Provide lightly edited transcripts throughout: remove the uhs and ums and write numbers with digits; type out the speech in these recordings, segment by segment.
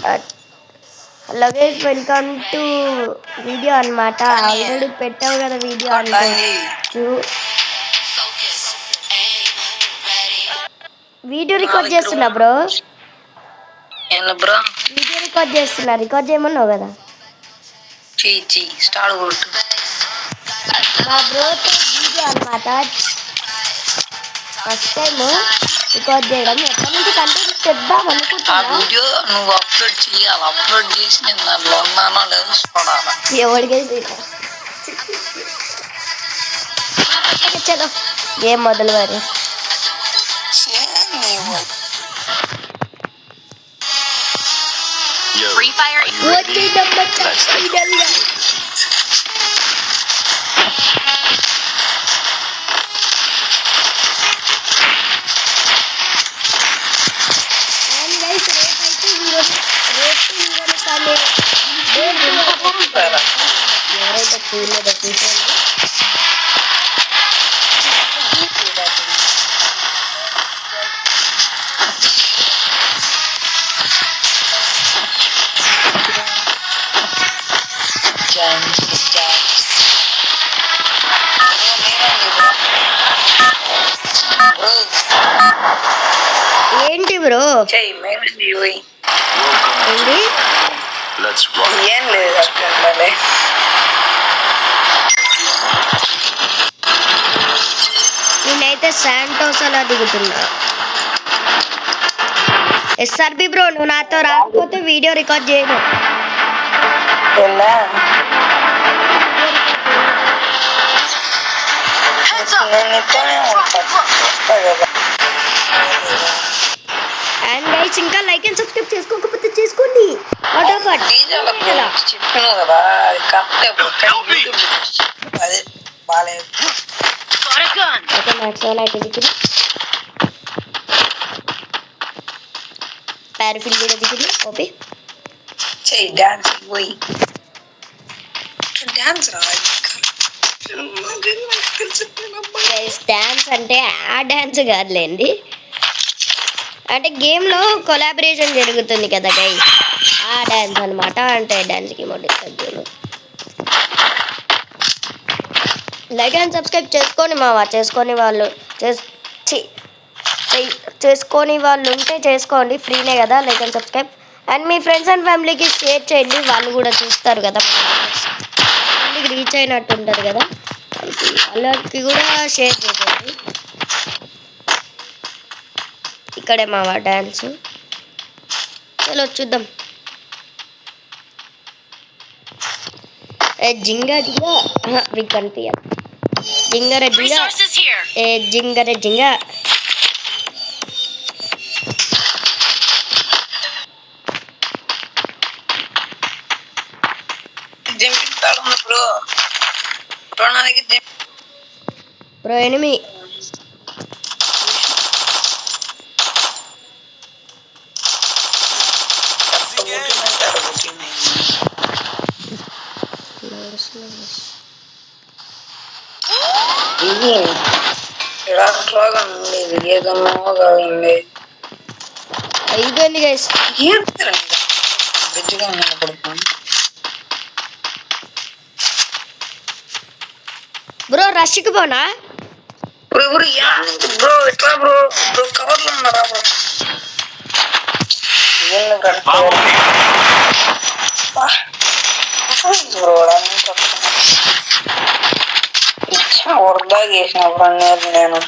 Hello guys, welcome to video అన్నమాట. Already పెట్టావు కదా వీడియో అనుకోవచ్చు. వీడియో రికార్డ్ చేస్తున్నా బ్రో. వీడియో రికార్డ్ చేస్తున్నా. రికార్డ్ చేయమన్నావు కదా. మా బ్రోతో వీడియో అన్నమాట. ఫస్ట్ టైం రికార్డ్ చేయడం. ఎప్పటి నుంచి కంటెంట్ చేద్దాం అనుకుంటున్నా. వీడియో నువ్వు అప్లోడ్ చేయాలి. అప్లోడ్ చేసి నేను దాంట్లో ఉన్నానో లేదో చూడాలి. ఎవరికి చలో గేమ్ మొదలు మరి. Free Fire. ఎవరైతే చూడలేదో చూసండి. ఏంటి బ్రో? ఏం లేదు, నేనైతే శాంటోస్ అలా దిగుతున్నా. ఎస్ఆర్బి బ్రో, నువ్వు నాతో రాకపోతే వీడియో రికార్డ్ చేయను. అండ్ గైస్, ఇంకా లైక్ అండ్ సబ్స్క్రైబ్ చేసుకోకపోతే చేసుకోండి. చెప్పాను కదా, అదే బాగాలేదు. పారఫిల్ కూడా దిగింది. ఓపి చెయ్యి డాన్స్ పోయి డాన్స్ రా. డాన్స్ అంటే ఆ డాన్స్ కాదులేండి, అంటే గేమ్లో కొలాబరేషన్ జరుగుతుంది కదా గై, ఆ డాన్స్ అనమాట. అంటే డాన్స్కి మొదలు లైక్ అండ్ సబ్స్క్రైబ్ చేసుకోండి మావా. చేసుకొని వాళ్ళు ఉంటే చేసుకోండి, ఫ్రీనే కదా. Like and subscribe and me friends and ఫ్యామిలీకి షేర్ చేయండి, వాళ్ళు కూడా చూస్తారు కదా. ఫ్యామిలీకి రీచ్ అయినట్టు ఉంటుంది కదా, వాళ్ళకి కూడా షేర్ చేయండి. ఇక్కడే మావా డ్యాన్స్. చలో చూద్దాం. జింగ కనిపించాలి. జింగర జింగ. బ్రో ఎనిమి అయిపోయింది గైస్. బ్రో రష్కి పోనా? బ్రో ఎట్లా బ్రో? కవర్లో ఉన్నారా బ్రో? ఇచ్చా వరదా చేసినప్పుడు నేను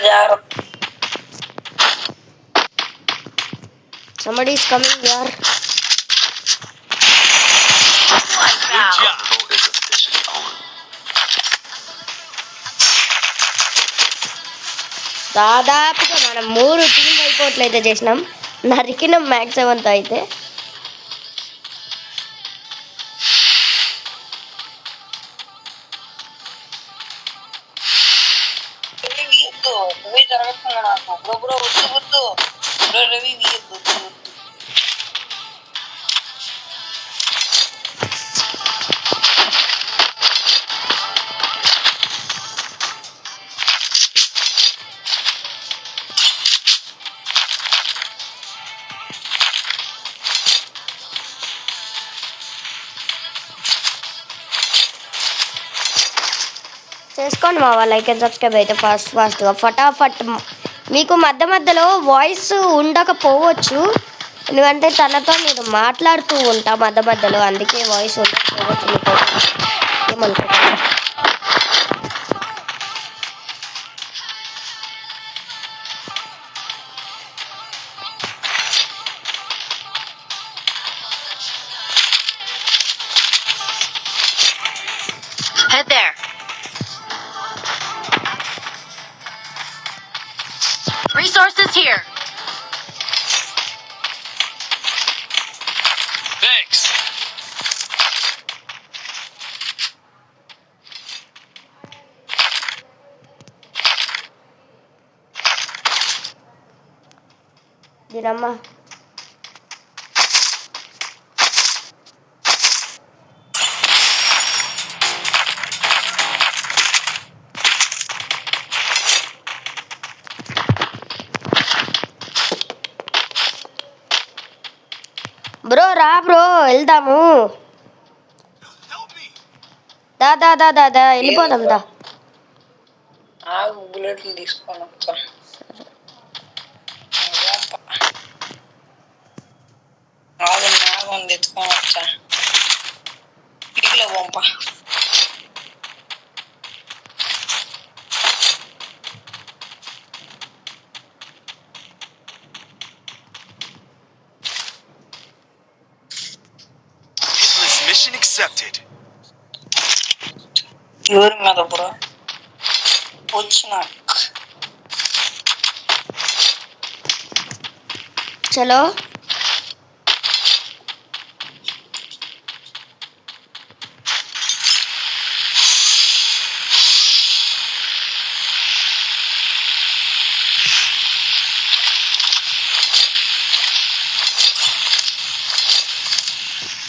జాగ్రత్త. Somebody is coming here. దాదాపుగా మనం 3 టీమ్ అయిపోట్లు అయితే చేసినాం. నరికినాం మ్యాక్స్ 7తో అయితే. చేసుకోండి మా వాళ్ళు లైక్ అండ్ సబ్స్క్రైబ్ అయితే ఫాస్ట్గా ఫటాఫట్. మీకు మధ్య మధ్యలో వాయిస్ ఉండకపోవచ్చు, ఎందుకంటే తనతో నేను మాట్లాడుతూ ఉంటా మధ్య మధ్యలో, అందుకే వాయిస్ ఉండకపోవచ్చు. మీకు ఏమనుకుంటున్నాను. Head there. Resources here. Thanks. దీనమ్మా బ్రో రా బ్రో వెళ్దాము. దా దా దా దా దా వెళ్ళిపోదాం దా. ఆగు బుల్లెట్లు తీసుకొని వస్తా. ఆగు నాగం తెచ్చుకొని వచ్చా. ఇంట్లో పంప. Mission accepted. ఎవరి మీద బ్రో వచ్చిన చలో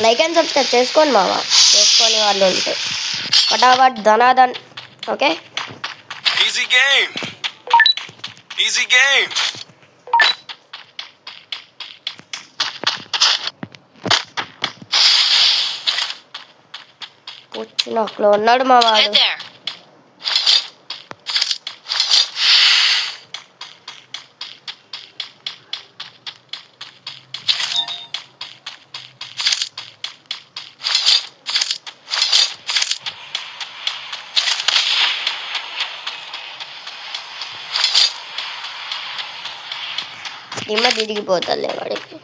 లైక్ అండ్ సబ్స్క్రైబ్ చేసుకోండి మామ, చేసుకొని వాళ్ళు ఉంటే ఫటాఫట్ ధనాధన్. Okay Easy game. Easy game. కూర్చుని అక్కడ ఉన్నాడు మా వాడు. Head there. నిమ్మ తిరిగిపోతాలే వాడికి.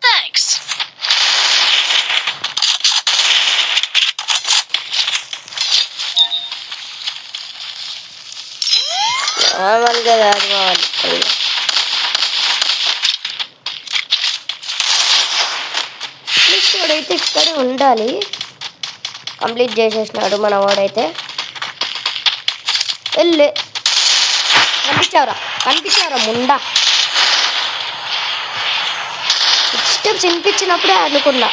Thanks. మామూలుగా కాదు మా వాడు. వాడైతే ఇక్కడే ఉండాలి. కంప్లీట్ చేసేసినాడు మన వాడైతే. వెళ్ళి కనిపించావరా ముండా. స్టెప్స్ వినిపించినప్పుడే అనుకున్నా.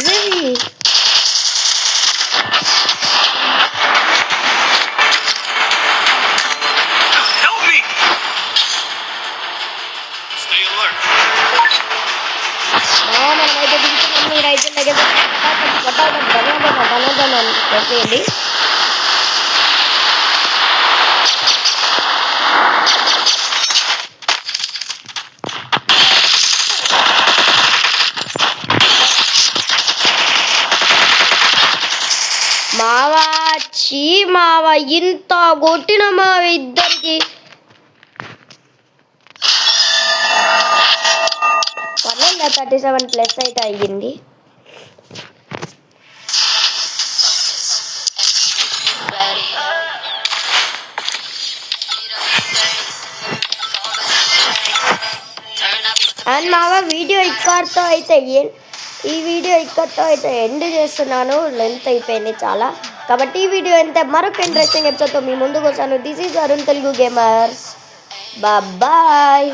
ఇదేవి Help me. Stay alert. మనమైతే దిగుతున్నాం. మీరైతే దగ్గర చెప్పేయండి. ఇంత కొట్టినమా ఇద్దరికి. 137 ప్లస్ అయితే అయ్యింది. అండ్ మావా వీడియో ఇక్కడితో అయితే ఈ వీడియో ఇక్కడితో అయితే ఎండ్ చేస్తున్నాను. లెంత్ అయిపోయింది చాలా. కాబట్టి ఈ వీడియో ఎంత మరొక ఇంట్రెస్టింగ్ ఎపిసోడ్తో మీ ముందుకు వస్తాను. This is Arun Telugu gamer. Bye.